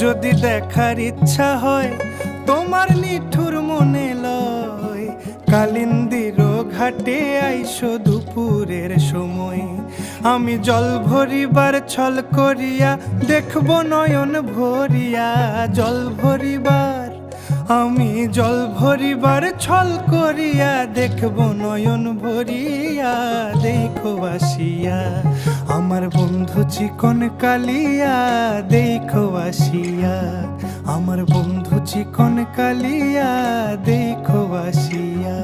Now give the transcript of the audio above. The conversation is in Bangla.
যদি দেখার ইচ্ছা হয় তোমার নিঠুর মনে লয়, কালিন্দির ঘাটে আইসো দুপুরের সময়। আমি জল ভরিবার ছল করিয়া দেখব নয়ন ভরিয়া, জল ভরিবার আমি জল ভরিবার ছল করিয়া দেখব নয়ন ভরিয়া। দেখো আসিয়া আমার বন্ধু চিকন কালিয়া, দেখো আসিয়া আমার বন্ধু চিকন কালিয়া, দেখো আসিয়া।